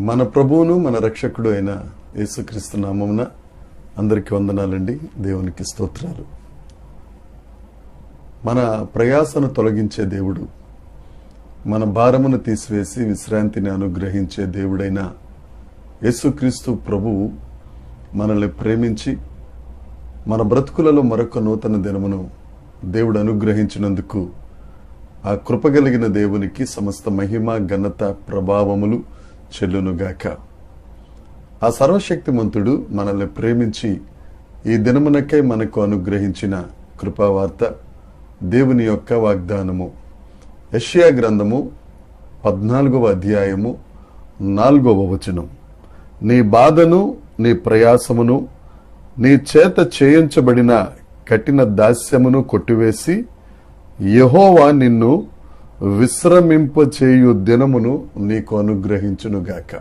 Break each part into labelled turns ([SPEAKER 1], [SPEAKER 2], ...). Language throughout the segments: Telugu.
[SPEAKER 1] మన ప్రభువును మన రక్షకుడు అయిన యేసుక్రీస్తు నామమున అందరికీ వందనాలండి. దేవునికి స్తోత్రాలు. మన ప్రయాసను తొలగించే దేవుడు, మన భారమును తీసివేసి విశ్రాంతిని అనుగ్రహించే దేవుడైన యేసుక్రీస్తు ప్రభువు మనల్ని ప్రేమించి మన బ్రతుకులలో మరొక నూతన దినమును దేవుడు అనుగ్రహించినందుకు ఆ కృపగలిగిన దేవునికి సమస్త మహిమ ఘనత ప్రభావములు చెల్లునుగాక. ఆ సర్వశక్తిమంతుడు మనల్ని ప్రేమించి ఈ దినమునకై మనకు అనుగ్రహించిన కృపావార్త దేవుని యొక్క వాగ్దానము. యెషయా గ్రంథము 14వ అధ్యాయము 4వ వచనం. నీ బాధను నీ ప్రయాసమును నీ చేత చేయించబడిన కఠిన దాస్యమును కొట్టివేసి యెహోవా నిన్ను విశ్రమింపచేయు దినమును నీకు అనుగ్రహించునుగాక.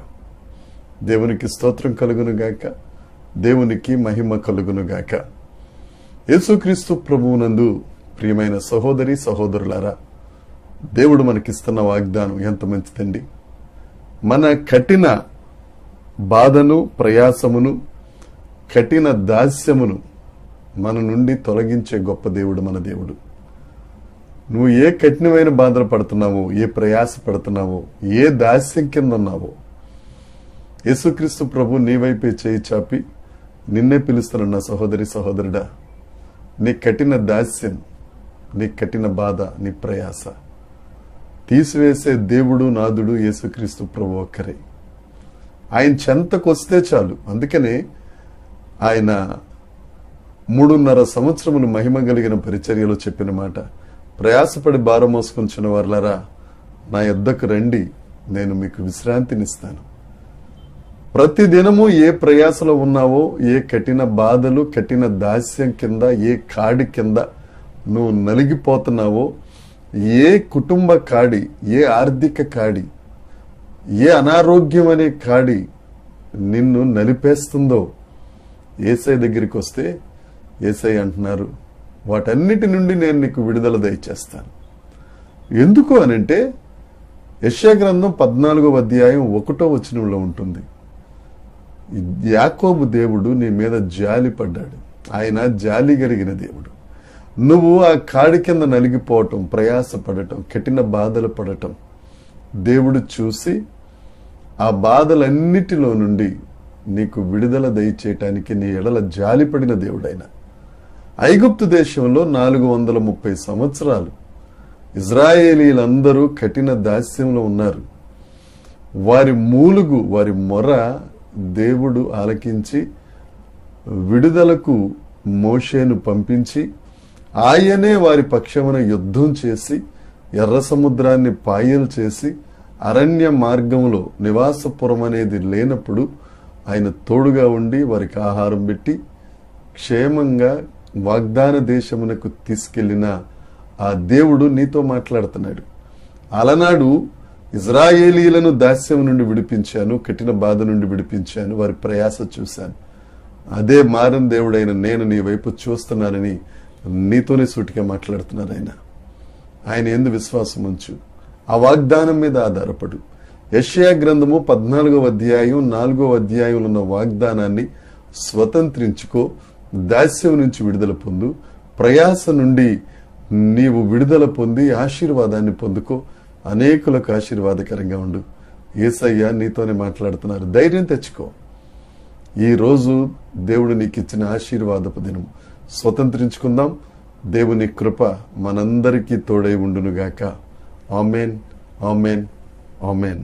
[SPEAKER 1] దేవునికి స్తోత్రం కలుగునుగాక, దేవునికి మహిమ కలుగునుగాక. యేసుక్రీస్తు ప్రభువునందు ప్రియమైన సహోదరి సహోదరులారా, దేవుడు మనకిస్తున్న వాగ్దానం ఎంత మంచిదండి. మన కఠిన బాధను ప్రయాసమును కఠిన దాస్యమును మన నుండి తొలగించే గొప్ప దేవుడు మన దేవుడు. నువ్వు ఏ కఠినమైన బాధలు పడుతున్నావో, ఏ ప్రయాస పడుతున్నావో, ఏ దాస్యం కింద ఉన్నావో, యేసుక్రీస్తు ప్రభు నీ వైపే చేయి చాపి నిన్నే పిలుస్తున్న సహోదరి సహోదరుడా, నీ కఠిన దాస్యం, నీ కఠిన బాధ, నీ ప్రయాస తీసివేసే దేవుడు నాదుడు యేసుక్రీస్తు ప్రభు ఒక్కరే. ఆయన చెంతకొస్తే చాలు. అందుకనే ఆయన 3.5 సంవత్సరములు మహిమ కలిగిన పరిచర్యలో చెప్పిన మాట, ప్రయాసపడి భారం మోసుకొంచిన వారులారా నా యొద్దకు రండి, నేను మీకు విశ్రాంతినిస్తాను. ప్రతిదినము ఏ ప్రయాసలో ఉన్నావో, ఏ కఠిన బాధలు కఠిన దాస్యం కింద, ఏ కాడి కింద నువ్వు నలిగిపోతున్నావో, ఏ కుటుంబ కాడి, ఏ ఆర్థిక కాడి, ఏ అనారోగ్యం అనే కాడి నిన్ను నలిపేస్తుందో, యేసయ్య దగ్గరికి వస్తే యేసయ్య అంటున్నారు, వాటన్నిటి నుండి నేను నీకు విడుదల దయచేస్తాను. ఎందుకు అనంటే యెషయా గ్రంథం 14వ అధ్యాయం 1వ వచనంలో ఉంటుంది, యాకోబు దేవుడు నీ మీద జాలి పడ్డాడు. ఆయన జాలి కలిగిన దేవుడు. నువ్వు ఆ కాడి కింద నలిగిపోవటం, ప్రయాసపడటం, కఠిన బాధలు పడటం దేవుడు చూసి ఆ బాధలన్నిటిలో నుండి నీకు విడుదల దయచేయటానికి నీ ఎడల జాలిపడిన దేవుడైన. ఐగుప్తు దేశంలో 430 సంవత్సరాలు ఇజ్రాయేలీలందరూ కఠిన దాస్యంలో ఉన్నారు. వారి మూలుగు, వారి మొర దేవుడు ఆలకించి విడుదలకు మోషేను పంపించి ఆయనే వారి పక్షమున యుద్ధం చేసి ఎర్ర సముద్రాన్ని పాయలు చేసి అరణ్య మార్గంలో నివాసపురం అనేది లేనప్పుడు ఆయన తోడుగా ఉండి వారికి ఆహారం పెట్టి క్షేమంగా వాగ్దాన దేశమునకు తీసుకెళ్లిన ఆ దేవుడు నీతో మాట్లాడుతున్నాడు. అలనాడు ఇజ్రాయేలీలను దాస్యం నుండి విడిపించాను, కఠిన బాధ నుండి విడిపించాను, వారి ప్రయాస చూశాను. అదే మారని దేవుడైన నేను నీ వైపు చూస్తున్నానని నీతోనే సూటిగా మాట్లాడుతున్నారు. ఆయన యందు విశ్వాసం ఉంచు, ఆ వాగ్దానం మీద ఆధారపడు. యెషయా గ్రంథము 14వ అధ్యాయం 4వ అధ్యాయంలో ఉన్న వాగ్దానాన్ని స్వతంత్రించుకో, దాస్యం నుంచి విడుదల పొందు, ప్రయాస నుండి నీవు విడుదల పొంది ఆశీర్వాదాన్ని పొందుకో, అనేకులకు ఆశీర్వాదకరంగా ఉండు. యేసయ్య నీతోనే మాట్లాడుతున్నారు. ధైర్యం తెచ్చుకో. ఈ రోజు దేవుడు నీకు ఇచ్చిన ఆశీర్వాదపు దినం స్వతంత్రించుకుందాం. దేవుని కృప మనందరికీ తోడై ఉండునుగాక. Amen, amen, amen.